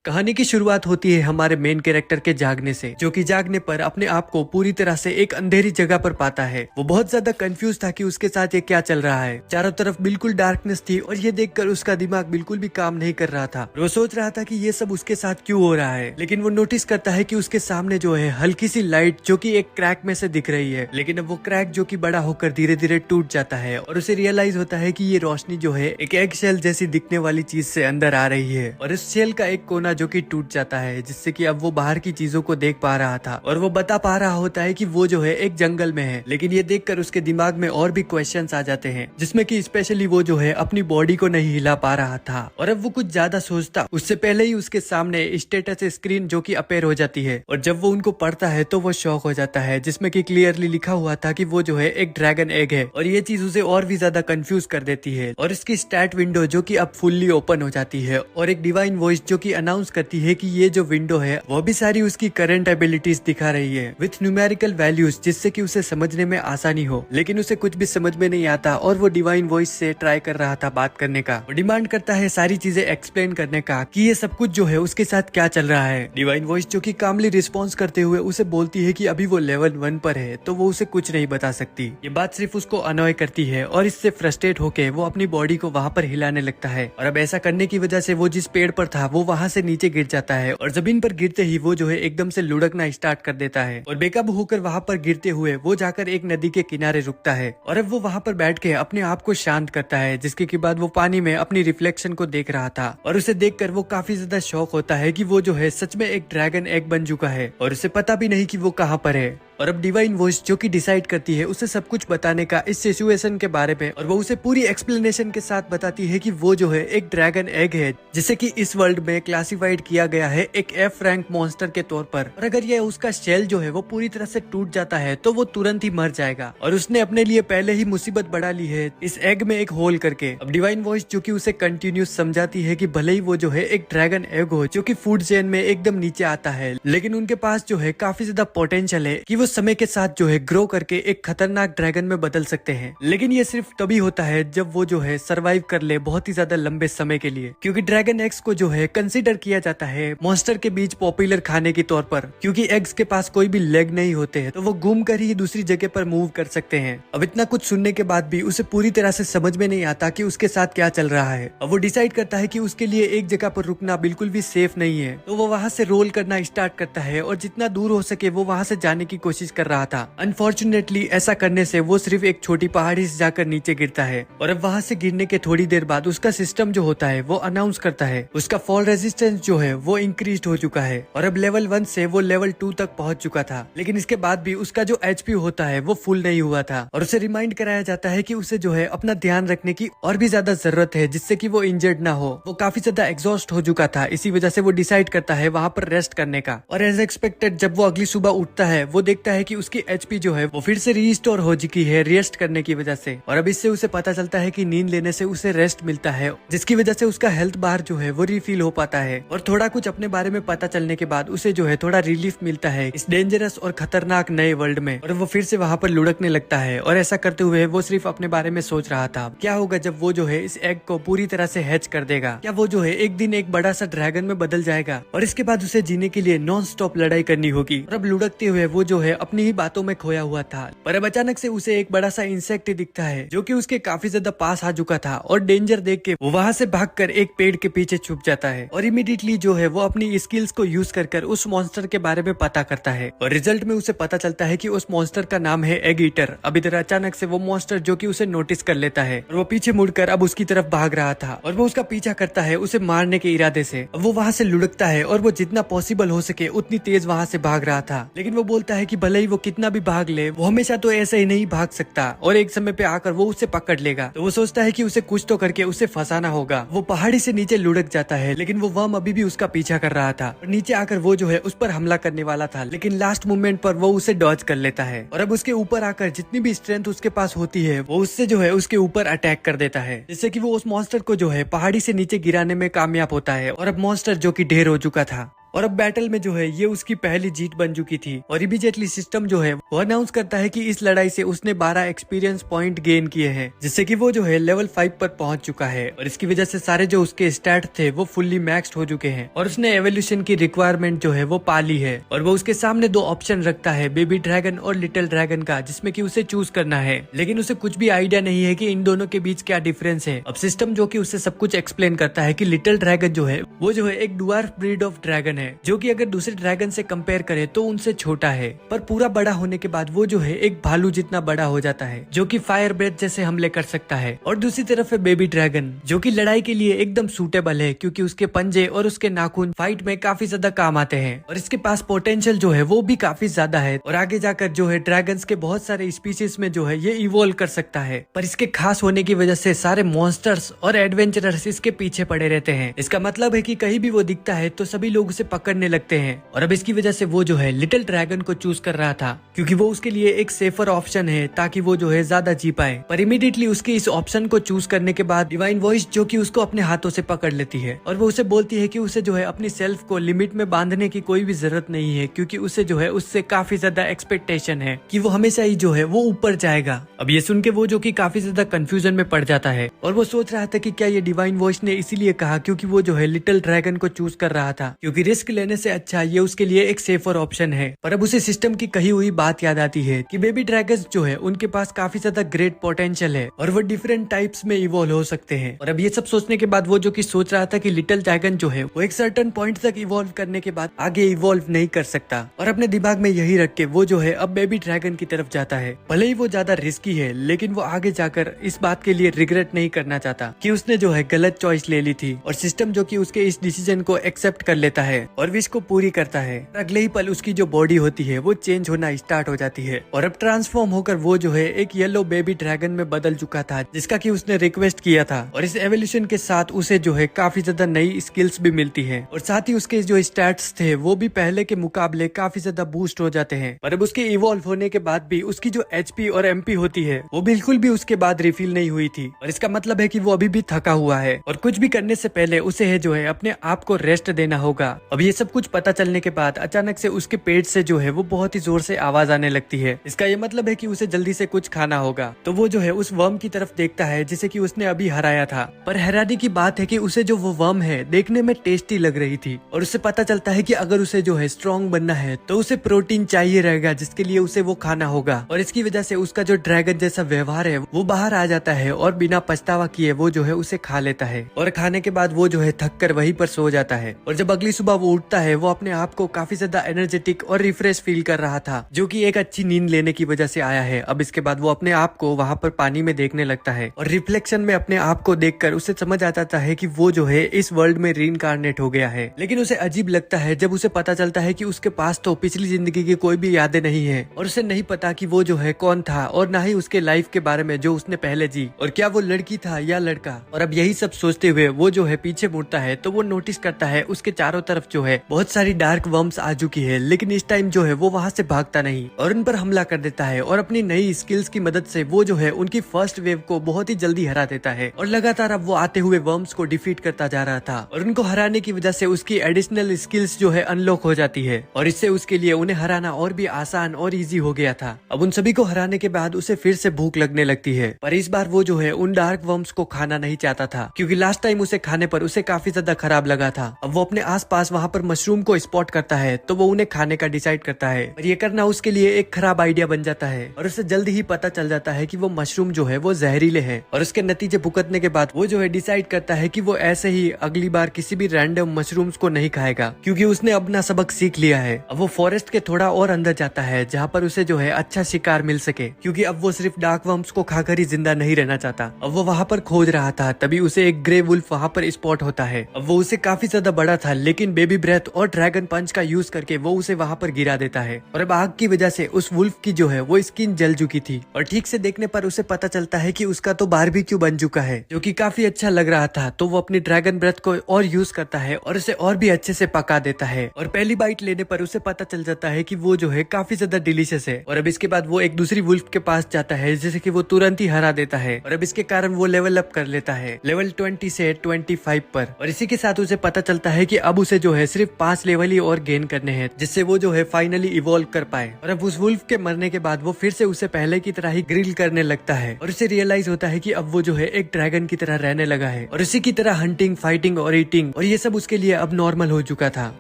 कहानी की शुरुआत होती है हमारे मेन कैरेक्टर के जागने से, जो कि जागने पर अपने आप को पूरी तरह से एक अंधेरी जगह पर पाता है। वो बहुत ज्यादा कंफ्यूज था कि उसके साथ ये क्या चल रहा है। चारों तरफ बिल्कुल डार्कनेस थी और ये देखकर उसका दिमाग बिल्कुल भी काम नहीं कर रहा था। वो सोच रहा था कि ये सब उसके साथ क्यों हो रहा है, लेकिन वो नोटिस करता है कि उसके सामने जो है हल्की सी लाइट जो कि एक क्रैक में से दिख रही है। लेकिन अब वो क्रैक जो कि बड़ा होकर धीरे धीरे टूट जाता है और उसे रियलाइज होता है कि ये रोशनी जो है एक एग शेल जैसी दिखने वाली चीज से अंदर आ रही है और इस शेल का एक कोना जो कि टूट जाता है, जिससे कि अब वो बाहर की चीजों को देख पा रहा था और वो बता पा रहा होता है कि वो जो है एक जंगल में है। लेकिन ये देखकर उसके दिमाग में और भी क्वेश्चंस आ जाते हैं, जिसमें कि स्पेशली वो जो है अपनी बॉडी को नहीं हिला पा रहा था। और अब वो कुछ ज्यादा सोचता उससे पहले ही उसके सामने स्टेटस स्क्रीन जो कि अपेयर हो जाती है और जब वो उनको पढ़ता है तो वो शॉक हो जाता है, जिसमें कि क्लियरली लिखा हुआ था कि वो जो है एक ड्रैगन एग है। और ये चीज उसे और भी ज्यादा कंफ्यूज कर देती है और इसकी स्टार्ट विंडो जो कि अब फुल्ली ओपन हो जाती है और एक डिवाइन वॉइस जो कि अनाउंस करती है कि ये जो विंडो है वो भी सारी उसकी करंट एबिलिटीज दिखा रही है विथ न्यूमेरिकल वैल्यूज, जिससे कि उसे समझने में आसानी हो। लेकिन उसे कुछ भी समझ में नहीं आता और वो डिवाइन वॉइस से ट्राई कर रहा था बात करने का। वो डिमांड करता है सारी चीजें एक्सप्लेन करने का कि ये सब कुछ जो है उसके साथ क्या चल रहा है। डिवाइन वॉइस जो कि कामली रिस्पॉन्स करते हुए उसे बोलती है कि अभी वो लेवल 1 पर है तो वो उसे कुछ नहीं बता सकती। ये बात सिर्फ उसको अनॉय करती है और इससे फ्रस्ट्रेट होकर वो अपनी बॉडी को वहाँ पर हिलाने लगता है। और अब ऐसा करने की वजह से वो जिस पेड़ पर था वो वहाँ से नीचे गिर जाता है और जमीन पर गिरते ही वो जो है एकदम से लुढ़कना स्टार्ट कर देता है और बेकाबू होकर वहाँ पर गिरते हुए वो जाकर एक नदी के किनारे रुकता है और अब वो वहाँ पर बैठ के अपने आप को शांत करता है, जिसके के बाद वो पानी में अपनी रिफ्लेक्शन को देख रहा था और उसे देखकर वो काफी ज्यादा शॉक होता है कि वो जो है सच में एक ड्रैगन एग बन चुका है और उसे पता भी नहीं कि वो कहाँ पर है। और अब डिवाइन वॉइस जो कि डिसाइड करती है उसे सब कुछ बताने का इस सिचुएशन के बारे में और वो उसे पूरी एक्सप्लेनेशन के साथ बताती है कि वो जो है एक ड्रैगन एग है, जिसे कि इस वर्ल्ड में क्लासिफाइड किया गया है एक F रैंक मॉन्स्टर के तौर पर। और अगर ये उसका शेल जो है वो पूरी तरह से टूट जाता है तो वो तुरंत ही मर जाएगा और उसने अपने लिए पहले ही मुसीबत बढ़ा ली है इस एग में एक होल करके। अब डिवाइन वॉइस जो कि उसे कंटिन्यूस समझाती है कि भले ही वो जो है एक ड्रैगन एग हो जो कि फूड चेन में एकदम नीचे आता है, लेकिन उनके पास जो है काफी ज्यादा पोटेंशियल है कि वो समय के साथ जो है ग्रो करके एक खतरनाक ड्रैगन में बदल सकते हैं। लेकिन ये सिर्फ तभी होता है जब वो जो है सरवाइव कर ले बहुत ही ज्यादा लंबे समय के लिए, क्योंकि ड्रैगन एग्स को जो है कंसीडर किया जाता है मॉन्स्टर के बीच पॉपुलर खाने के तौर पर, क्योंकि एग्स के पास कोई भी लेग नहीं होते हैं तो वो घूम कर ही दूसरी जगह पर मूव कर सकते हैं। अब इतना कुछ सुनने के बाद भी उसे पूरी तरह से समझ में नहीं आता कि उसके साथ क्या चल रहा है। अब वो डिसाइड करता है कि उसके लिए एक जगह पर रुकना बिल्कुल भी सेफ नहीं है, तो वो वहाँ से रोल करना स्टार्ट करता है और जितना दूर हो सके वो वहाँ से जाने की कोशिश कर रहा था। अनफॉर्चुनेटली ऐसा करने से वो सिर्फ एक छोटी पहाड़ी से जाकर नीचे गिरता है और अब वहाँ से गिरने के थोड़ी देर बाद उसका सिस्टम जो होता है वो अनाउंस करता है उसका फॉल रेजिस्टेंस जो है वो इंक्रीज हो चुका है और अब लेवल 1 से वो लेवल 2 तक पहुंच चुका था। लेकिन इसके बाद भी उसका जो HP होता है वो फुल नहीं हुआ था और उसे रिमाइंड कराया जाता है कि उसे जो है अपना ध्यान रखने की और भी ज्यादा जरूरत है, जिससे कि वो इंजर्ड ना हो। वो काफी ज्यादा एग्जॉस्ट हो चुका था, इसी वजह से वो डिसाइड करता है वहाँ पर रेस्ट करने का। और एज एक्सपेक्टेड जब वो अगली सुबह उठता है वो देखता है कि उसकी HP जो है वो फिर से रीस्टोर हो चुकी है रेस्ट करने की वजह से। और अब इससे उसे पता चलता है कि नींद लेने से उसे रेस्ट मिलता है, जिसकी वजह से उसका हेल्थ बार जो है वो रिफिल हो पाता है और थोड़ा कुछ अपने बारे में पता चलने के बाद उसे जो है थोड़ा रिलीफ मिलता है इस डेंजरस और खतरनाक नए वर्ल्ड में। और वो फिर से वहाँ पर लुढ़कने लगता है और ऐसा करते हुए वो सिर्फ अपने बारे में सोच रहा था क्या होगा जब वो जो है इस एग को पूरी तरह से हैच कर देगा, क्या वो जो है एक दिन एक बड़ा सा ड्रैगन में बदल जाएगा और इसके बाद उसे जीने के लिए नॉन स्टॉप लड़ाई करनी होगी। और अब लुढ़कते हुए वो जो है अपनी ही बातों में खोया हुआ था, पर अब अचानक से उसे एक बड़ा सा इंसेक्ट दिखता है जो कि उसके काफी ज्यादा पास आ चुका था और डेंजर देख के वो वहाँ से भागकर एक पेड़ के पीछे छुप जाता है और इमीडिएटली जो है वो अपनी स्किल्स को यूज कर उस मॉन्स्टर के बारे में पता करता है और रिजल्ट में उसे पता चलता है कि उस मॉन्स्टर का नाम है एग ईटर। अब इधर अचानक से वो मॉन्स्टर जो कि उसे नोटिस कर लेता है और वो पीछे मुड़कर अब उसकी तरफ भाग रहा था और वो उसका पीछा करता है उसे मारने के इरादे से। वो वहाँ से लुढ़कता है और वो जितना पॉसिबल हो सके उतनी तेज वहाँ से भाग रहा था, लेकिन वो बोलता है कि भले ही वो कितना भी भाग ले वो हमेशा तो ऐसे ही नहीं भाग सकता और एक समय पे आकर वो उसे पकड़ लेगा। तो वो सोचता है कि उसे कुछ तो करके उसे फंसाना होगा। वो पहाड़ी से नीचे लुढ़क जाता है, लेकिन वो वर्म अभी भी उसका पीछा कर रहा था और नीचे आकर वो जो है उस पर हमला करने वाला था, लेकिन लास्ट मोमेंट पर वो उसे डॉज कर लेता है और अब उसके ऊपर आकर जितनी भी स्ट्रेंथ उसके पास होती है वो उससे जो है उसके ऊपर अटैक कर देता है, जिससे कि वो उस मॉन्स्टर को जो है पहाड़ी से नीचे गिराने में कामयाब होता है और अब मॉन्स्टर जो कि ढेर हो चुका था और अब बैटल में जो है ये उसकी पहली जीत बन चुकी थी। और इमीडिएटली सिस्टम जो है वो अनाउंस करता है कि इस लड़ाई से उसने 12 एक्सपीरियंस पॉइंट गेन किए हैं, जिससे कि वो जो है लेवल 5 पर पहुंच चुका है। और इसकी वजह से सारे जो उसके स्टैट थे वो फुल्ली मैक्स्ड हो चुके हैं और उसने एवोल्यूशन की रिक्वायरमेंट जो है वो पा ली है। और वो उसके सामने दो ऑप्शन रखता है, बेबी ड्रैगन और लिटिल ड्रैगन का, जिसमें कि उसे चूज करना है। लेकिन उसे कुछ भी आइडिया नहीं है कि इन दोनों के बीच क्या डिफरेंस है। अब सिस्टम जो कि उसे सब कुछ एक्सप्लेन करता है कि लिटिल ड्रैगन जो है वो जो है एक डुआर्फ ब्रीड ऑफ ड्रैगन है, जो कि अगर दूसरे ड्रैगन से कंपेयर करे तो उनसे छोटा है, पर पूरा बड़ा होने के बाद वो जो है एक भालू जितना बड़ा हो जाता है, जो कि फायर ब्रेथ जैसे हमले कर सकता है। और दूसरी तरफ है बेबी ड्रैगन, जो कि लड़ाई के लिए एकदम सूटेबल है, क्योंकि उसके पंजे और उसके नाखून फाइट में काफी ज्यादा काम आते हैं और इसके पास पोटेंशियल जो है वो भी काफी ज्यादा है। और आगे जाकर जो है ड्रैगन्स के बहुत सारे स्पीशीज में जो है ये इवॉल्व कर सकता है, पर इसके खास होने की वजह से सारे मॉन्स्टर्स और एडवेंचरर्स इसके पीछे पड़े रहते हैं। इसका मतलब है कि कहीं भी वो दिखता है तो सभी लोग उसे पकड़ने लगते हैं। और अब इसकी वजह से वो जो है लिटिल ड्रैगन को चूज कर रहा था, क्योंकि वो उसके लिए एक सेफर ऑप्शन है, ताकि वो जो है ज्यादा जी पाए। पर इमीडिएटली उसके इस ऑप्शन को चूज करने के बाद डिवाइन वॉइस जो कि उसको अपने हाथों से पकड़ लेती है और वो उसे बोलती है कि उसे जो है अपनी सेल्फ को लिमिट में बांधने की कोई भी जरूरत नहीं है, क्योंकि उसे जो है उससे काफी ज्यादा एक्सपेक्टेशन है कि वो हमेशा ही जो है वो ऊपर जाएगा। अब ये सुन के वो जो कि काफी ज्यादा कंफ्यूजन में पड़ जाता है और वो सोच रहा था कि क्या ये डिवाइन वॉइस ने इसीलिए कहा क्योंकि वो जो है लिटिल ड्रैगन को चूज कर रहा था, क्योंकि रिस्क लेने से अच्छा ये उसके लिए एक सेफर ऑप्शन है। पर अब उसे सिस्टम की कही हुई बात याद आती है कि बेबी ड्रैगन्स जो है उनके पास काफी ज्यादा ग्रेट पोटेंशियल है और वो डिफरेंट टाइप्स में इवॉल्व हो सकते हैं। और अब ये सब सोचने के बाद वो जो कि सोच रहा था कि लिटिल ड्रैगन जो है वो एक सर्टेन पॉइंट तक इवॉल्व करने के बाद आगे इवॉल्व नहीं कर सकता, और अपने दिमाग में यही रख के वो जो है अब बेबी ड्रैगन की तरफ जाता है। भले ही वो ज्यादा रिस्की है, लेकिन वो आगे जाकर इस बात के लिए रिग्रेट नहीं करना चाहता कि उसने जो है गलत चॉइस ले ली थी। और सिस्टम जो कि उसके इस डिसीजन को एक्सेप्ट कर लेता है और विश को पूरी करता है। अगले ही पल उसकी जो बॉडी होती है वो चेंज होना स्टार्ट हो जाती है और अब ट्रांसफॉर्म होकर वो जो है एक येलो बेबी ड्रैगन में बदल चुका था, जिसका कि उसने रिक्वेस्ट किया था। और इस एवोल्यूशन के साथ उसे जो है काफी ज्यादा नई स्किल्स भी मिलती है और साथ ही उसके जो स्टैट्स थे वो भी पहले के मुकाबले काफी ज्यादा बूस्ट हो जाते हैं। पर अब उसके इवॉल्व होने के बाद भी उसकी जो एचपी और एमपी होती है वो बिल्कुल भी उसके बाद रिफिल नहीं हुई थी, और इसका मतलब है कि वो अभी भी थका हुआ है और कुछ भी करने से पहले उसे है जो है अपने आप को रेस्ट देना होगा। अब ये सब कुछ पता चलने के बाद अचानक से उसके पेट से जो है वो बहुत ही जोर से आवाज आने लगती है। इसका ये मतलब है कि उसे जल्दी से कुछ खाना होगा। तो वो जो है उस वर्म की तरफ देखता है जिसे कि उसने अभी हराया था। पर हैरानी की बात है कि उसे जो वो वर्म है देखने में टेस्टी लग रही थी और उससे पता चलता है कि अगर उसे जो है स्ट्रॉन्ग बनना है तो उसे प्रोटीन चाहिए रहेगा, जिसके लिए उसे वो खाना होगा। और इसकी वजह से उसका जो ड्रैगन जैसा व्यवहार है वो बाहर आ जाता है और बिना पछतावा किए वो जो है उसे खा लेता है। और खाने के बाद वो जो है थक कर वहीं पर सो जाता है। और जब अगली सुबह वो उठता है वो अपने आप को काफी ज्यादा एनर्जेटिक और रिफ्रेश फील कर रहा था, जो कि एक अच्छी नींद लेने की वजह से आया है। अब इसके बाद वो अपने आप को वहां पर पानी में देखने लगता है और रिफ्लेक्शन में अपने आप को देखकर उसे समझ आ जाता है कि वो जो है इस वर्ल्ड में रीइंकार्नेट हो गया है। लेकिन उसे अजीब लगता है जब उसे पता चलता है कि उसके पास तो पिछली जिंदगी की कोई भी यादें नहीं है और उसे नहीं पता कि वो जो है कौन था और ना ही उसके लाइफ के बारे में जो उसने पहले जी, और क्या वो लड़की था या लड़का। और अब यही सब सोचते हुए वो जो है पीछे मुड़ता है तो वो नोटिस करता है उसके चारों तरफ जो है बहुत सारी डार्क वर्म्स आ चुकी है, लेकिन इस टाइम जो है वो वहाँ से भागता नहीं और उन पर हमला कर देता है और अपनी नई स्किल्स की मदद से वो जो है उनकी फर्स्ट वेव को बहुत ही जल्दी हरा देता है। और लगातार अब वो आते हुए वर्म्स को डिफीट करता जा रहा था और उनको हराने की वजह से उसकी एडिशनल स्किल्स जो है अनलॉक हो जाती है और इससे उसके लिए उन्हें हराना और भी आसान और इजी हो गया था। अब उन सभी को हराने के बाद उसे फिर से भूख लगने लगती है, पर इस बार वो जो है उन डार्क वर्म्स को खाना नहीं चाहता था, क्योंकि लास्ट टाइम उसे खाने पर उसे काफी ज्यादा खराब लगा था। अब वो अपने आसपास वहाँ पर मशरूम को स्पॉट करता है तो वो उन्हें खाने का डिसाइड करता है, और ये करना उसके लिए एक खराब आइडिया बन जाता है और उसे जल्द ही पता चल जाता है कि वो मशरूम जो है वो जहरीले हैं। और उसके नतीजे भुगतने के बाद वो जो है डिसाइड करता है कि वो ऐसे ही अगली बार किसी भी रैंडम मशरूम्स को नहीं खाएगा, क्योंकि उसने अपना सबक सीख लिया है। अब वो फॉरेस्ट के थोड़ा और अंदर जाता है जहाँ पर उसे जो है अच्छा शिकार मिल सके, क्योंकि अब वो सिर्फ डार्क वर्म्स को खाकर ही जिंदा नहीं रहना चाहता। अब वो वहाँ पर खोज रहा था, तभी उसे एक ग्रे वुल्फ वहाँ पर स्पॉट होता है। अब वो उसे काफी ज्यादा बड़ा था, लेकिन बेबी ब्रेथ और ड्रैगन पंच का यूज करके वो उसे वहाँ पर गिरा देता है और अब आग की वजह से उस वुल्फ की जो है वो स्किन जल चुकी थी और ठीक से देखने पर उसे पता चलता है कि उसका तो बारबेक्यू बन चुका है, जो कि काफी अच्छा लग रहा था। तो वो अपनी ड्रैगन ब्रेथ को और यूज करता है और उसे और भी अच्छे से पका देता है और पहली बाइट लेने पर उसे पता चल जाता है कि वो जो है काफी ज्यादा डिलीशियस है। और अब इसके बाद वो एक दूसरी वुल्फ के पास जाता है जिसे कि वो तुरंत ही हरा देता है और अब इसके कारण वो लेवल अप कर लेता है लेवल 20 से 25 पर। और इसी के साथ उसे पता चलता है कि अब उसे जो है है सिर्फ 5 लेवल ही और गेन करने हैं, जिससे वो जो है फाइनली इवॉल्व कर पाए। और अब उस वुल्फ के मरने के बाद वो फिर से उसे पहले की तरह ही ग्रिल करने लगता है और उसे रियलाइज होता है कि अब वो जो है एक ड्रैगन की तरह रहने लगा है और उसी की तरह हंटिंग, फाइटिंग और ईटिंग और ये सब उसके लिए अब नॉर्मल हो चुका था।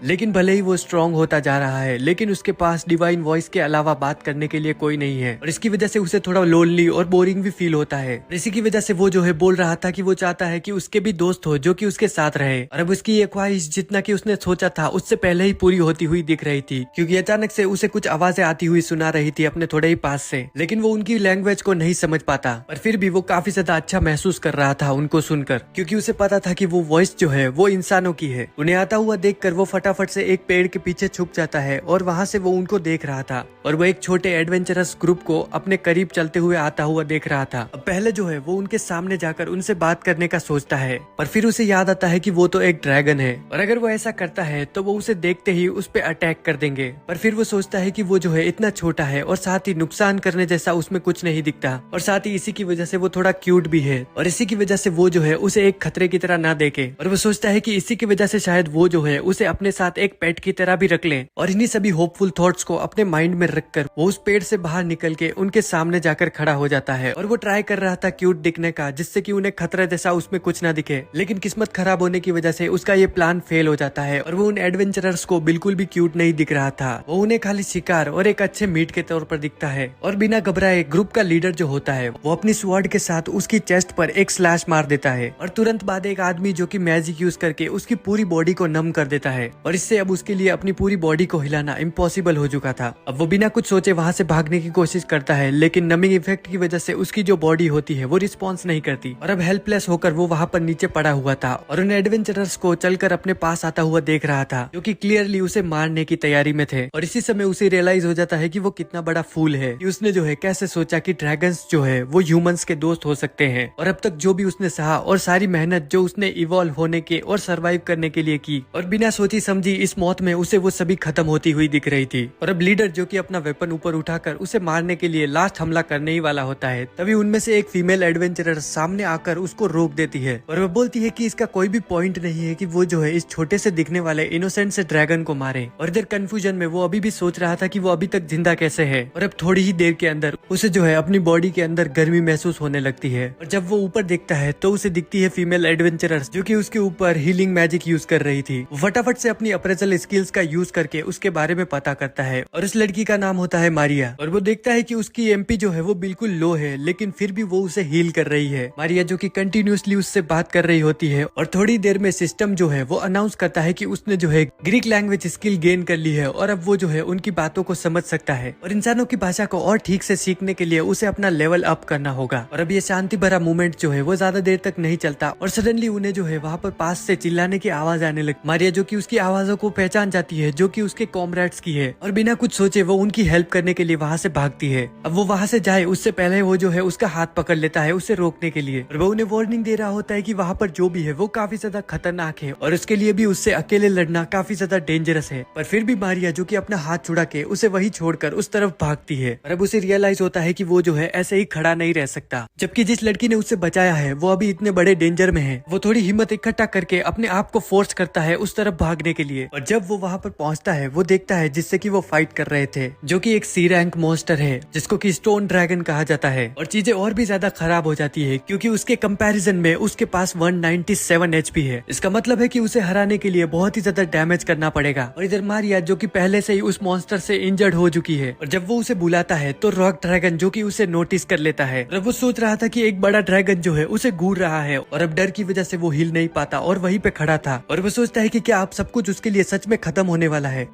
लेकिन भले ही वो स्ट्रॉन्ग होता जा रहा है, लेकिन उसके पास डिवाइन वॉइस के अलावा बात करने के लिए कोई नहीं है और इसकी वजह से उसे थोड़ा लोनली और बोरिंग भी फील होता है। इसी की वजह से वो जो है बोल रहा था कि वो चाहता है कि उसके भी दोस्त हो जो कि उसके साथ रहे। और अब उसकी ये ख्वाहिश जितना कि उसने सोचा था उससे पहले ही पूरी होती हुई दिख रही थी, क्योंकि अचानक से उसे कुछ आवाजें आती हुई सुना रही थी अपने थोड़े ही पास से। लेकिन वो उनकी लैंग्वेज को नहीं समझ पाता, पर फिर भी वो काफी ज्यादा अच्छा महसूस कर रहा था उनको सुनकर, क्योंकि उसे पता था कि वो वॉइस जो है वो इंसानों की है। उन्हें आता हुआ देखकर वो फटाफट से एक पेड़ के पीछे छुप जाता है और वहाँ से वो उनको देख रहा था और वो एक छोटे एडवेंचरस ग्रुप को अपने करीब चलते हुए आता हुआ देख रहा था। अब पहले जो है वो उनके सामने जाकर उनसे बात करने का सोचता है, पर फिर उसे याद आता है कि वो तो एक ड्रैगन है और अगर वो ऐसा करता है तो वो उसे देखते ही उस पे अटैक कर देंगे। पर फिर वो सोचता है कि वो जो है इतना छोटा है और साथ ही नुकसान करने जैसा उसमें कुछ नहीं दिखता और साथ ही इसी की वजह से वो थोड़ा क्यूट भी है और इसी की वजह से वो जो है उसे एक खतरे की तरह ना देखे। और वो सोचता है कि इसी की वजह से शायद वो जो है उसे अपने साथ एक पेट की तरह भी रख ले। और इन्हीं सभी होपफुल थॉट्स को अपने माइंड में रखकर वो उस पेड़ से बाहर निकल के उनके सामने जाकर खड़ा हो जाता है और वो ट्राई कर रहा था क्यूट दिखने का, जिससे कि उन्हें खतरा जैसा उसमें कुछ ना दिखे। लेकिन किस्मत खराब होने की वजह से उसका ये प्लान फेल हो जाता है और वो उन एडवेंचरर्स को बिल्कुल भी क्यूट नहीं दिख रहा था। वो उन्हें खाली शिकार और एक अच्छे मीट के तौर पर दिखता है और बिना घबराए ग्रुप का लीडर जो होता है वो अपनी स्वॉर्ड के साथ उसकी चेस्ट पर एक स्लैश मार देता है और तुरंत बाद एक आदमी जो कि मैजिक यूज करके उसकी पूरी बॉडी को नम कर देता है और इससे अब उसके लिए अपनी पूरी बॉडी को हिलाना इम्पॉसिबल हो चुका था। अब वो बिना कुछ सोचे वहां से भागने की कोशिश करता है, लेकिन नमिंग इफेक्ट की वजह से उसकी जो बॉडी होती है वो रिस्पॉन्स नहीं करती और अब हेल्पलेस होकर वो वहां पर नीचे पड़ा हुआ था और उन एडवेंचरर्स को चलकर अपने पास आता हुआ देख रहा था, जो कि क्लियरली उसे मारने की तैयारी में थे। और इसी समय उसे रियलाइज हो जाता है कि वो कितना बड़ा फूल है कि उसने जो है कैसे सोचा कि ड्रैगन्स जो है वो ह्यूमंस के दोस्त हो सकते हैं। और अब तक जो भी उसने सहा और सारी मेहनत जो उसने इवॉल्व होने के और सरवाइव करने के लिए की और बिना सोची समझी इस मौत में उसे वो सभी खत्म होती हुई दिख रही थी। और अब लीडर जो कि अपना वेपन ऊपर उठाकर उसे मारने के लिए लास्ट हमला करने ही वाला होता है, तभी उनमें से एक फीमेल एडवेंचरर सामने आकर उसको रोक देती है और वो बोलती है कि इसका कोई भी पॉइंट नहीं है कि वो जो है इस छोटे से दिखने वाले इनोसेंट से ड्रैगन को मारे। और इधर कंफ्यूजन में वो अभी भी सोच रहा था कि वो अभी तक जिंदा कैसे है। और अब थोड़ी ही देर के अंदर उसे जो है अपनी बॉडी के अंदर गर्मी महसूस होने लगती है और जब वो ऊपर देखता है तो उसे दिखती है फीमेल एडवेंचरर्स जो कि उसके ऊपर हीलिंग मैजिक यूज कर रही थी। वो फटाफट से अपनी अप्रेजल स्किल्स का यूज करके उसके बारे में पता करता है और उस लड़की का नाम होता है मारिया। और वो देखता है कि उसकी एमपी जो है वो बिल्कुल लो है, लेकिन फिर भी वो उसे हील कर रही है। मारिया जो कि कंटिन्यूसली उससे बात कर रही होती है और थोड़ी देर में सिस्टम जो है वो अनाउंस करता है कि उसने जो है ग्रीक लैंग्वेज स्किल गेन कर ली है और अब वो जो है उनकी बातों को समझ सकता है और इंसानों की भाषा को और ठीक से सीखने के लिए उसे अपना लेवल अप करना होगा। और अब ये शांति भरा मूवमेंट जो है वो ज्यादा देर तक नहीं चलता और सडनली उन्हें जो है वहाँ पर पास से चिल्लाने की आवाज आने लगती। मारिया जो कि उसकी आवाजों को पहचान जाती है जो कि उसके कॉमरेड्स की है और बिना कुछ सोचे वो उनकी हेल्प करने के लिए वहाँ से भागती है। अब वो वहाँ से जाए उससे पहले वो जो है उसका हाथ पकड़ लेता है उसे रोकने के लिए और वो उन्हें वार्निंग दे रहा होता है कि वहाँ पर जो भी है वो काफी ज्यादा खतरनाक है और उसके लिए भी उससे अकेले लड़ना काफी ज्यादा डेंजरस है। पर फिर भी मारिया जो कि अपना हाथ छुड़ा के उसे वही छोड़कर उस तरफ भागती है और अब उसे रियलाइज होता है कि वो जो है ऐसे ही खड़ा नहीं रह सकता, जबकि जिस लड़की ने उससे बचाया है वो अभी इतने बड़े डेंजर में है। वो थोड़ी हिम्मत इकट्ठा करके अपने आप को फोर्स करता है उस तरफ भागने के लिए और जब वो वहाँ पर पहुँचता है वो देखता है जिससे कि वो फाइट कर रहे थे, जो कि एक सी रैंक मॉन्स्टर है जिसको कि स्टोन ड्रैगन कहा जाता है। और चीजें और भी ज्यादा खराब हो जाती है क्योंकि उसके कंपैरिजन में उसके पास 197 एचपी है। इसका मतलब है कि उसे हराने के लिए बहुत ही ज्यादा डैमेज करना पड़ेगा। और इधर मारिया जो कि पहले से ही उस मॉन्स्टर से इंजर्ड हो चुकी है और जब वो उसे बुलाता है तो रॉक ड्रैगन जो कि उसे नोटिस कर लेता है और वो सोच रहा था कि एक बड़ा ड्रैगन जो है उसे घूर रहा है और अब डर की वजह से वो हिल नहीं पाता और वहीं पे खड़ा था और वो सोचता है कि क्या अब सब कुछ उसके लिए सच में खत्म होने वाला है।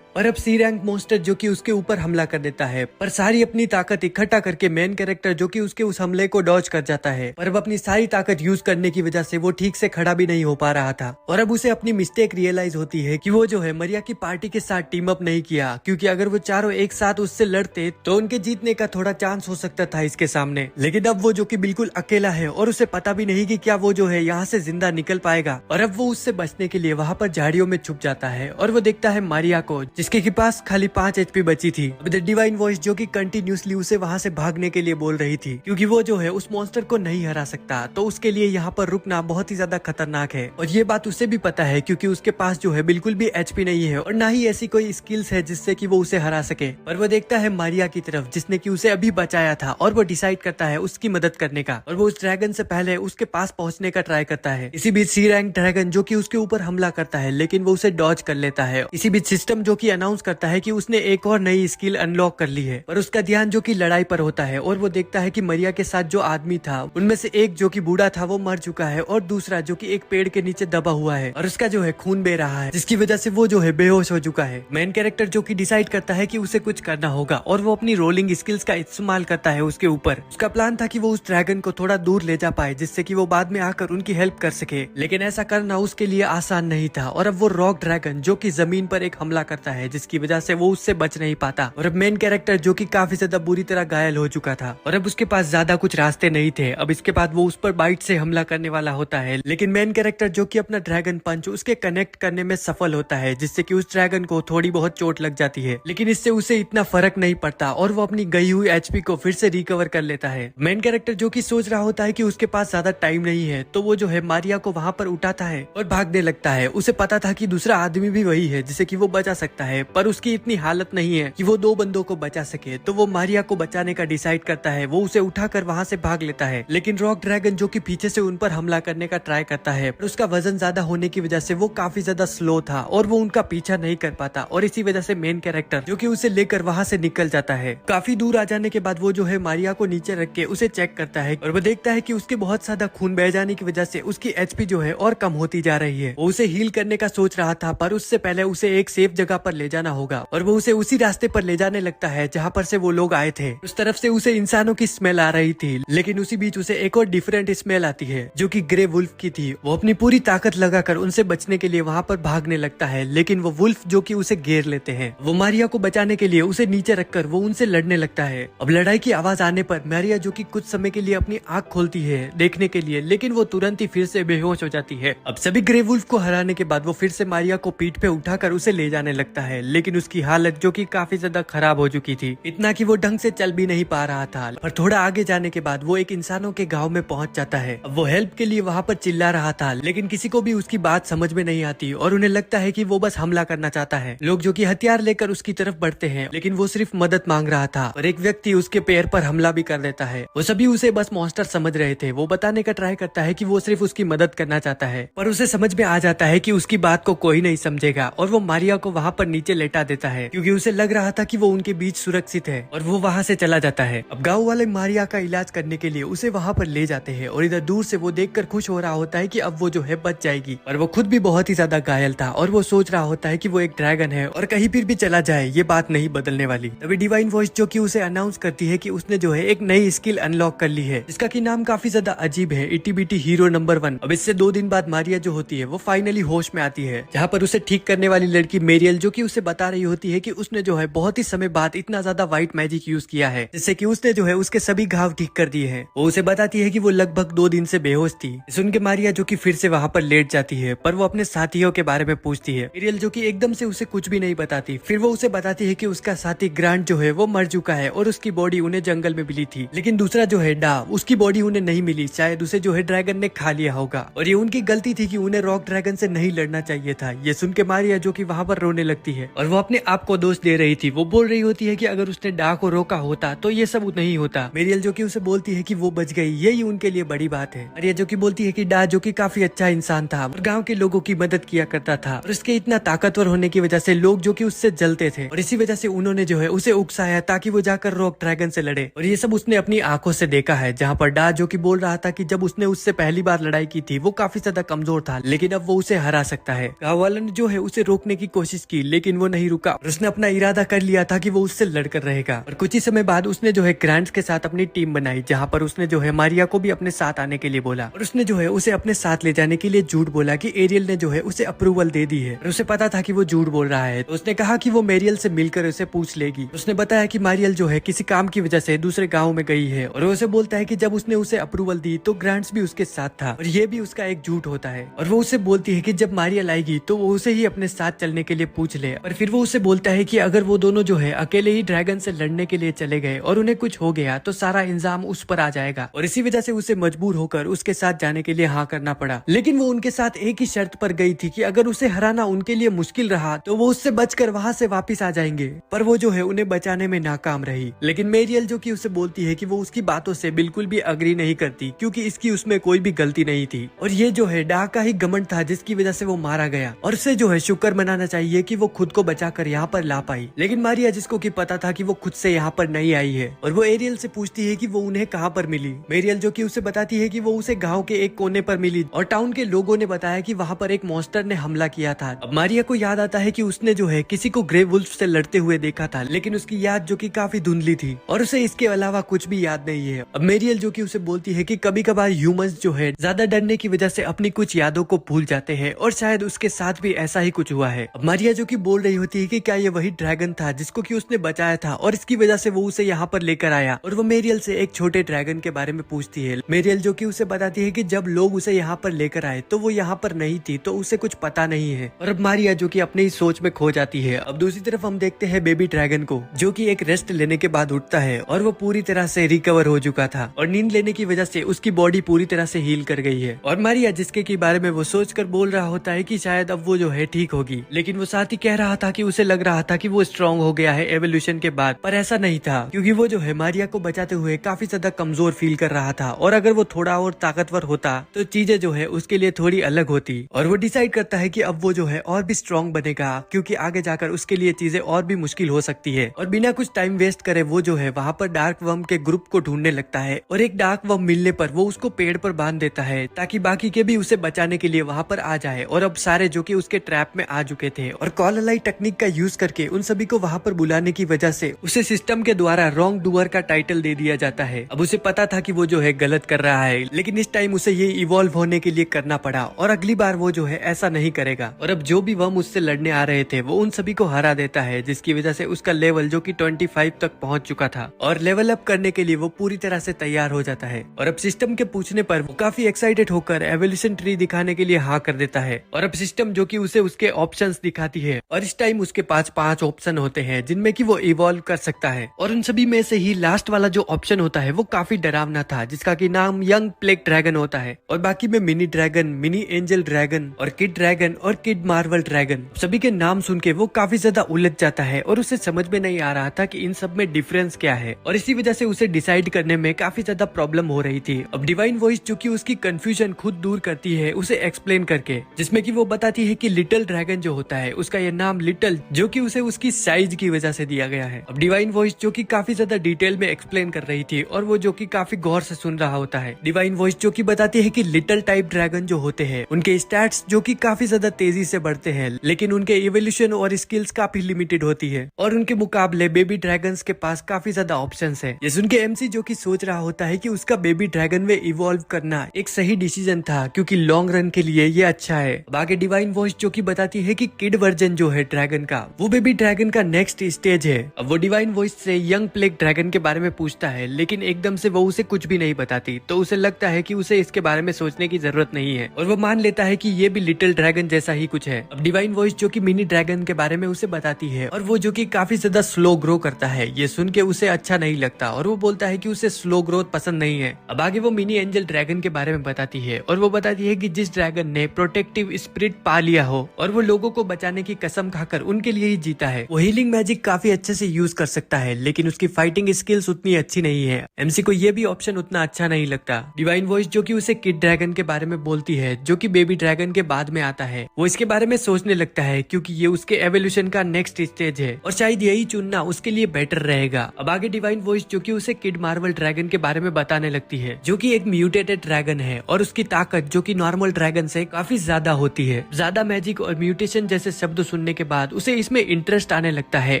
और अब सी रैंक मॉन्स्टर जो कि उसके ऊपर हमला कर देता है, पर सारी अपनी ताकत इकट्ठा करके मेन कैरेक्टर जो कि उसके उस हमले को डॉज कर जाता है। पर अब अपनी सारी ताकत यूज करने की वजह से वो ठीक से खड़ा भी नहीं हो पा रहा था और अब उसे अपनी मिस्टेक रियलाइज होती है कि वो जो है मरिया की पार्टी के साथ टीम अप नहीं किया, क्योंकि अगर वो चारों एक साथ उससे लड़ते तो उनके जीतने का थोड़ा चांस हो सकता था इसके सामने। लेकिन अब वो जो कि बिल्कुल अकेला है और उसे पता भी नहीं कि क्या वो जो है यहाँ से जिंदा निकल पाएगा। और अब वो उससे बचने के लिए वहाँ पर झाड़ियों में छुप जाता है और वो देखता है मारिया को जिसके के पास खाली 5 HP बची थी। अब द डिवाइन वॉइस जो कि कंटिन्यूसली उसे वहां से भागने के लिए बोल रही थी, क्योंकि वो जो है उस मॉन्स्टर को नहीं हरा सकता, तो उसके लिए यहाँ पर रुकना बहुत ही ज्यादा खतरनाक है। और ये बात उसे भी पता है, क्योंकि उसके पास जो है बिल्कुल भी HP नहीं है और ना ही ऐसी कोई स्किल्स है जिससे कि वो उसे हरा सके। पर वो देखता है मारिया की तरफ, जिसने कि उसे अभी बचाया था, और वो डिसाइड करता है उसकी मदद करने का, और वो उस ड्रैगन से पहले उसके पास पहुंचने का ट्राई करता है। इसी बीच सी रैंक ड्रैगन जो कि उसके ऊपर हमला करता है, लेकिन वो उसे डॉज कर लेता है। इसी बीच सिस्टम जो कि अनाउंस करता है कि उसने एक और नई स्किल अनलॉक कर ली है, पर उसका ध्यान जो कि लड़ाई पर होता है, और वो देखता है कि मारिया के साथ जो आदमी था उनमें से एक जो कि बूढ़ा था वो मर चुका है, और दूसरा जो कि एक पेड़ के नीचे दबा हुआ है और उसका जो है खून बह रहा है, जिसकी वजह से वो जो है बेहोश हो चुका है। मेन कैरेक्टर जो कि डिसाइड करता है कि उसे कुछ करना होगा, और वो अपनी रोलिंग स्किल्स का इस्तेमाल करता है उसके ऊपर। उसका प्लान था कि वो उस ड्रैगन को थोड़ा दूर ले जा पाए, जिससे कि वो बाद में आकर उनकी हेल्प कर सके, लेकिन ऐसा करना उसके लिए आसान नहीं था। और अब वो रॉक ड्रैगन जो कि जमीन पर एक हमला करता है, जिसकी वजह से वो उससे बच नहीं पाता। और अब मेन कैरेक्टर जो कि काफी ज्यादा बुरी तरह घायल हो चुका था, और अब उसके पास ज्यादा कुछ रास्ते नहीं थे। अब इसके बाद वो उस पर बाइट से हमला करने वाला होता है, लेकिन मेन कैरेक्टर जो कि अपना ड्रैगन पंच उसके कनेक्ट करने में सफल होता है, जिससे कि उस ड्रैगन को थोड़ी बहुत चोट लग जाती है, लेकिन इससे उसे इतना फर्क नहीं पड़ता, और वो अपनी गई हुई HP को फिर से रिकवर कर लेता है। मेन कैरेक्टर जो कि सोच रहा होता है कि उसके पास ज्यादा टाइम नहीं है, तो वो जो है मारिया को वहां पर उठाता है और भागने लगता है। उसे पता था कि दूसरा आदमी भी वही है जिसे कि वो बचा सकता है, पर उसकी इतनी हालत नहीं है कि वो 2 बंदों को बचा सके, तो वो मारिया को बचाने का डिसाइड करता है। वो उसे उठाकर वहां से भाग लेता है, लेकिन रॉक ड्रैगन जो कि पीछे से उन पर हमला करने का ट्राई करता है, पर उसका वजन ज्यादा होने की वजह से वो काफी ज्यादा स्लो था, और वो उनका पीछा नहीं कर पाता, और इसी वजह से मेन कैरेक्टर जो कि उसे लेकर वहां से निकल जाता है। काफी दूर आ जाने के बाद वो जो है मारिया को नीचे रख के उसे चेक करता है, और वो देखता है कि उसके बहुत ज्यादा खून बह जाने की वजह से उसकी HP जो है और कम होती जा रही है। वो उसे हील करने का सोच रहा था, पर उससे पहले उसे एक सेफ जगह पर ले जाना होगा, और वो उसे उसी रास्ते पर ले जाने लगता है जहाँ पर से वो लोग आए थे। उस तरफ से उसे इंसानों की स्मेल आ रही थी, लेकिन उसी बीच उसे एक और डिफरेंट स्मेल आती है जो कि ग्रे वुल्फ की थी। वो अपनी पूरी ताकत लगाकर उनसे बचने के लिए वहाँ पर भागने लगता है, लेकिन वो वुल्फ जो कि उसे घेर लेते हैं। वो मारिया को बचाने के लिए उसे नीचे रखकर वो उनसे लड़ने लगता है। अब लड़ाई की आवाज आने पर मारिया जो कि कुछ समय के लिए अपनी आंख खोलती है देखने के लिए, लेकिन वो तुरंत ही फिर से बेहोश हो जाती है। अब सभी ग्रे वुल्फ को हराने के बाद वो फिर से मारिया को पीठ पे उठाकर उसे ले जाने लगता है, लेकिन उसकी हालत जो कि काफी ज्यादा खराब हो चुकी थी, इतना कि वो ढंग से चल भी नहीं पा रहा था। पर थोड़ा आगे जाने के बाद वो एक इंसानों के गांव में पहुंच जाता है। अब वो हेल्प के लिए वहां पर चिल्ला रहा था, लेकिन किसी को भी उसकी बात समझ में नहीं आती, और उन्हें लगता है कि वो बस हमला करना चाहता है। लोग जो कि हथियार लेकर उसकी तरफ बढ़ते हैं, लेकिन वो सिर्फ मदद मांग रहा था, और एक व्यक्ति उसके पैर पर हमला भी कर देता है। वो सभी उसे बस मॉन्स्टर समझ रहे थे। वो बताने का ट्राई करता है कि वो सिर्फ उसकी मदद करना चाहता है, पर उसे समझ में आ जाता है कि उसकी बात को कोई नहीं समझेगा, और वो मारिया को वहाँ पर नीचे लेटा देता है, क्योंकि उसे लग रहा था कि वो उनके बीच सुरक्षित है, और वो वहाँ से चला जाता है। अब गाँव वाले मारिया का इलाज करने के लिए उसे वहाँ पर ले जाते हैं, और इधर दूर से वो देखकर खुश हो रहा होता है कि अब वो जो है बच जाएगी, पर वो खुद भी बहुत ही ज्यादा घायल था, और वो सोच रहा होता है कि वो एक ड्रैगन है और कहीं फिर भी चला जाए, ये बात नहीं बदलने वाली। तभी डिवाइन वॉइस जो कि उसे अनाउंस करती है कि उसने जो है एक नई स्किल अनलॉक कर ली है, जिसका की नाम काफी ज्यादा अजीब है, इटी-बिटी हीरो नंबर 1। अब इससे 2 दिन बाद मारिया जो होती है वो फाइनली होश में आती है, जहाँ पर उसे ठीक करने वाली लड़की मेरियल जो कि उसे बता रही होती है कि उसने जो है बहुत ही समय बाद इतना ज्यादा व्हाइट मैजिक यूज किया है, जिससे कि उसने जो है उसके सभी घाव ठीक कर दिए हैं। वो उसे बताती है कि वो लगभग 2 दिन से बेहोश थी। सुन के मारिया जो कि फिर से वहाँ पर लेट जाती है, पर वो अपने साथियों के बारे में पूछती है। मेरियल जो कि एकदम से उसे कुछ भी नहीं बताती। फिर वो उसे बताती है कि उसका साथी ग्रांट जो है वो मर चुका है, और उसकी बॉडी उन्हें जंगल में मिली थी, लेकिन दूसरा जो है डा, उसकी बॉडी उन्हें नहीं मिली। शायद उसे जो है ड्रैगन ने खा लिया होगा, और ये उनकी गलती थी कि उन्हें रॉक ड्रैगन से नहीं लड़ना चाहिए था। ये सुन के मारिया जो कि वहाँ पर रोने लगती है, और वो अपने आप को दोष दे रही थी। वो बोल रही होती है कि अगर उसने डा को रोका होता तो ये सब नहीं होता। मेरियल जो कि उसे बोलती है कि वो बच गई, यही उनके लिए बड़ी बात है। और ये जो कि बोलती है कि डा जो कि काफी अच्छा इंसान था और गांव के लोगों की मदद किया करता था, और उसके इतना ताकतवर होने की वजह से लोग जो कि उससे जलते थे, और इसी वजह से उन्होंने जो है उसे उकसाया ताकि वो जाकर रॉक ड्रैगन से लड़े। और ये सब उसने अपनी आंखों से देखा है, जहाँ पर डा जो कि बोल रहा था कि जब उसने उससे पहली बार लड़ाई की थी वो काफी ज्यादा कमजोर था, लेकिन अब वो उसे हरा सकता है। गाँव वालों ने जो है उसे रोकने की कोशिश की, लेकिन वो नहीं रुका, और उसने अपना इरादा कर लिया था कि वो उससे लड़कर रहेगा। और कुछ ही समय बाद उसने जो है ग्रांट्स के साथ अपनी टीम बनाई, जहाँ पर उसने जो है मारिया को भी अपने साथ आने के लिए बोला, और उसने जो है उसे अपने साथ ले जाने के लिए झूठ बोला कि एरियल ने जो है उसे अप्रूवल दे दी है, और उसे पता था कि वो झूठ बोल रहा है। तो उसने कहा कि वो मेरियल से मिलकर उसे पूछ लेगी। उसने बताया कि मारियल जो है किसी काम की वजह से दूसरे गाँव में गई है, और वो उसे बोलता है कि जब उसने उसे अप्रूवल दी तो ग्रांट्स भी उसके साथ था, और ये भी उसका एक झूठ होता है। और वो उसे बोलती है कि जब मारियल आएगी तो वो उसे ही अपने साथ चलने के लिए पूछ ले, है, पर फिर वो उसे बोलता है कि अगर वो दोनों जो है अकेले ही ड्रैगन से लड़ने के लिए चले गए और उन्हें कुछ हो गया तो सारा इंजाम उस पर आ जाएगा, और इसी वजह से उसे मजबूर होकर उसके साथ जाने के लिए हाँ करना पड़ा। लेकिन वो उनके साथ एक ही शर्त पर गई थी कि अगर उसे हराना उनके लिए मुश्किल रहा तो वो उससे बचकर वहाँ से वापिस आ जाएंगे, पर वो जो है उन्हें बचाने में नाकाम रही। लेकिन मेरियल जो कि उसे बोलती है कि वो उसकी बातों से बिल्कुल भी अग्री नहीं करती, क्योंकि इसकी उसमें कोई भी गलती नहीं थी, और ये जो है डार्क का ही घमंड था जिसकी वजह से वो मारा गया, और उसे जो है शुक्र मनाना चाहिए कि वो खुद को बचाकर यहाँ पर ला पाई। लेकिन मारिया जिसको कि पता था कि वो खुद से यहाँ पर नहीं आई है, और वो एरियल से पूछती है कि वो उन्हें कहाँ पर मिली। मेरियल जो कि उसे बताती है कि वो उसे गांव के एक कोने पर मिली और टाउन के लोगों ने बताया कि वहाँ पर एक मॉन्स्टर ने हमला किया था। अब मारिया को याद आता है कि उसने जो है किसी को ग्रे वुल्फ से लड़ते हुए देखा था, लेकिन उसकी याद जो कि काफी धुंधली थी और उसे इसके अलावा कुछ भी याद नहीं है। अब मेरियल जो कि उसे बोलती है कि कभी कभार ह्यूमंस जो है ज्यादा डरने की वजह से अपनी कुछ यादों को भूल जाते हैं, और शायद उसके साथ भी ऐसा ही कुछ हुआ है। अब मारिया जो कि बोल रही होती है कि क्या ये वही ड्रैगन था जिसको कि उसने बचाया था और इसकी वजह से वो उसे यहाँ पर लेकर आया, और वो मेरियल से एक छोटे ड्रैगन के बारे में पूछती है। मेरियल जो कि उसे बताती है कि जब लोग उसे यहाँ पर लेकर आए तो वो यहाँ पर नहीं थी, तो उसे कुछ पता नहीं है, और अब मारिया जो कि अपनी सोच में खो जाती है। अब दूसरी तरफ हम देखते हैं बेबी ड्रैगन को, जो कि एक रेस्ट लेने के बाद उठता है और वो पूरी तरह से रिकवर हो चुका था, और नींद लेने की वजह से उसकी बॉडी पूरी तरह से हील कर गई है। और मारिया जिसके के बारे में वो सोचकर बोल रहा होता है कि शायद अब वो जो है ठीक होगी, लेकिन वो साथ ही कह रहा था कि उसे लग रहा था कि वो स्ट्रॉन्ग हो गया है एवोल्यूशन के बाद, पर ऐसा नहीं था, क्योंकि वो जो है मारिया को बचाते हुए काफी ज्यादा कमजोर फील कर रहा था, और अगर वो थोड़ा और ताकतवर होता तो चीजें जो है उसके लिए थोड़ी अलग होती। और वो डिसाइड करता है कि अब वो जो है और भी स्ट्रॉन्ग बनेगा, क्योंकि आगे जाकर उसके लिए चीजें और भी मुश्किल हो सकती है। और बिना कुछ टाइम वेस्ट करे वो जो है वहाँ पर डार्क वर्म के ग्रुप को ढूंढने लगता है, और एक डार्क वर्म मिलने पर वो उसको पेड़ पर बांध देता है ताकि बाकी के भी उसे बचाने के लिए वहाँ पर आ जाए। और अब सारे जो कि उसके ट्रैप में आ चुके थे, और कॉल अलाई टेक्निक का यूज करके उन सभी को वहाँ पर बुलाने की वजह से उसे सिस्टम के द्वारा रॉन्ग डूअर का टाइटल दे दिया जाता है। अब उसे पता था कि वो जो है गलत कर रहा है, लेकिन इस टाइम उसे ये इवॉल्व होने के लिए करना पड़ा, और अगली बार वो जो है ऐसा नहीं करेगा। और अब जो भी वर्म उससे लड़ने आ रहे थे वो उन सभी को हरा देता है, जिसकी वजह से उसका लेवल जो कि 25 तक पहुंच चुका था, और लेवल अप करने के लिए वो पूरी तरह से तैयार हो जाता है। और अब सिस्टम के पूछने पर वो काफी एक्साइटेड होकर एवोल्यूशन ट्री दिखाने के लिए हाँ कर देता है, और अब सिस्टम जो कि उसे उसके ऑप्शंस दिखाती है, और इस टाइम उसके पास 5 ऑप्शन होते हैं जिनमें कि वो इवॉल्व कर सकता है, और उन सभी में से ही लास्ट वाला जो ऑप्शन होता है वो काफी डरावना था, जिसका कि नाम यंग प्लेग ड्रैगन होता है, और बाकी में mini dragon, mini angel dragon और किड ड्रैगन और किड मार्वल ड्रैगन। सभी के नाम सुन के वो काफी ज्यादा उलझ जाता है, और उसे समझ में नहीं आ रहा था कि इन सब में डिफरेंस क्या है, और इसी वजह से उसे डिसाइड करने में काफी ज्यादा प्रॉब्लम हो रही थी। अब डिवाइन वॉइस जो कि उसकी कंफ्यूजन खुद दूर करती है उसे एक्सप्लेन करके, जिसमें कि वो बताती है कि लिटिल ड्रैगन जो होता है उसका ये नाम लिटिल जो कि उसे उसकी साइज की वजह से दिया गया है। अब डिवाइन वॉइस जो कि काफी ज्यादा डिटेल में एक्सप्लेन कर रही थी, और वो जो कि काफी गौर से सुन रहा होता है। डिवाइन वॉइस जो कि बताती है कि लिटिल टाइप ड्रैगन जो होते हैं उनके स्टैट्स जो कि काफी ज्यादा तेजी से बढ़ते हैं, लेकिन उनके इवोल्यूशन और स्किल्स काफी लिमिटेड होती है, और उनके मुकाबले बेबी ड्रैगन्स के पास काफी ज्यादा ऑप्शंस है। ये सुन के एमसी जो कि सोच रहा होता है कि उसका बेबी ड्रैगन में इवॉल्व करना एक सही डिसीजन था, क्योंकि लॉन्ग रन के लिए ये अच्छा है। अब आगे डिवाइन वॉइस जो कि बताती है कि किड वर्जन जो है ड्रैगन का वो बेबी ड्रैगन का नेक्स्ट स्टेज है। अब वो डिवाइन वॉइस से यंग प्लेग ड्रैगन के बारे में पूछता है, लेकिन एकदम से वो उसे कुछ भी नहीं बताती, तो उसे लगता है कि उसे इसके बारे में सोचने की जरूरत नहीं है, और वो मान लेता है कि ये भी लिटिल ड्रैगन जैसा ही कुछ है। अब डिवाइन वॉइस जो कि मिनी ड्रैगन के बारे में उसे बताती है, और वो जो कि काफी ज्यादा स्लो ग्रो करता है। ये सुन के उसे अच्छा नहीं लगता, और वो बोलता है कि उसे स्लो ग्रोथ पसंद नहीं है। अब आगे वो मिनी एंजल ड्रैगन के बारे में बताती है, और वो बताती है कि जिस ड्रैगन ने प्रोटेक्टिव स्पिरिट पा लिया हो और वो लोगों को बचाने की कसम खाकर उनके लिए ही जीता है, वो हीलिंग मैजिक काफी अच्छे से यूज कर सकता है, लेकिन उसकी फाइटिंग स्किल्स उतनी अच्छी नहीं है। एमसी को ये भी ऑप्शन उतना अच्छा नहीं लगता। डिवाइन वॉइस जो कि उसे किड ड्रैगन के बारे में बोलती है, जो कि बेबी ड्रैगन के बाद में आता है, वो इसके बारे में सोचने लगता है, क्योंकि ये उसके एवोल्यूशन का नेक्स्ट स्टेज है, और शायद यही चुनना उसके लिए बेटर रहेगा। अब आगे डिवाइन वॉइस जो कि उसे किड मार्वल ड्रैगन के बारे में बताने लगती है, जो कि एक म्यूटेटेड ड्रैगन है, और उसकी ताकत जो कि नॉर्मल ड्रैगन से काफी ज्यादा होती है। ज्यादा मैजिक और म्यूटेशन जैसे शब्द सुनने के बाद उसे इसमें इंटरेस्ट आने लगता है,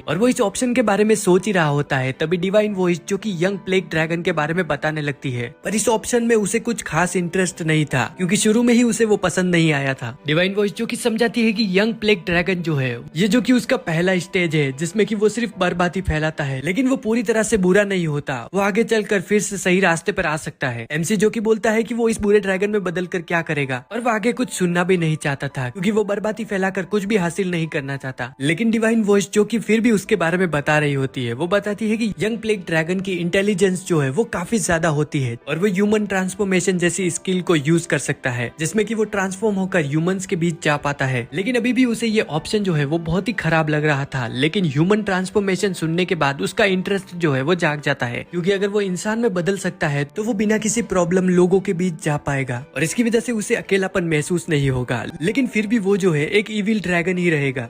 और वो इस ऑप्शन के बारे में सोच ही रहा होता है। तभी डिवाइन वॉइस जो कि यंग प्लेग ड्रैगन के बारे में बताने लगती है, पर इस ऑप्शन में उसे कुछ खास इंटरेस्ट नहीं था, क्योंकि शुरू में ही उसे वो पसंद नहीं आया था। डिवाइन वॉइस जो कि समझाती है कि यंग प्लेग ड्रैगन जो है ये जो कि उसका पहला स्टेज है, जिसमें कि वो सिर्फ बर्बादी फैलाता है, लेकिन वो पूरी तरह से बुरा नहीं होता, वो आगे चलकर फिर से सही रास्ते पर आ सकता है। एमसी जो कि बोलता है कि वो इस बुरे ड्रैगन में बदल कर क्या करेगा, और वो आगे कुछ सुनना भी नहीं चाहता था, क्योंकि वो बर्बादी फैलाकर कुछ भी हासिल नहीं कर करना चाहता। लेकिन डिवाइन वॉइस जो कि फिर भी उसके बारे में बता रही होती है, वो बताती है कि यंग प्लेग ड्रैगन की इंटेलिजेंस जो है वो काफी ज्यादा होती है और वो ह्यूमन ट्रांसफॉर्मेशन जैसी स्किल को यूज कर सकता है, जिसमें कि वो ट्रांसफॉर्म होकर ह्यूमंस के बीच जा पाता है। लेकिन अभी भी उसे ये ऑप्शन जो है वो बहुत ही खराब लग रहा था। लेकिन ह्यूमन ट्रांसफॉर्मेशन सुनने के बाद उसका इंटरेस्ट जो है वो जाग जाता है, क्योंकि अगर वो इंसान में बदल सकता है तो वो बिना किसी प्रॉब्लम लोगों के बीच जा पाएगा और इसकी वजह से उसे अकेलापन महसूस नहीं होगा। लेकिन फिर भी वो जो है एक इविल ड्रैगन ही रहेगा,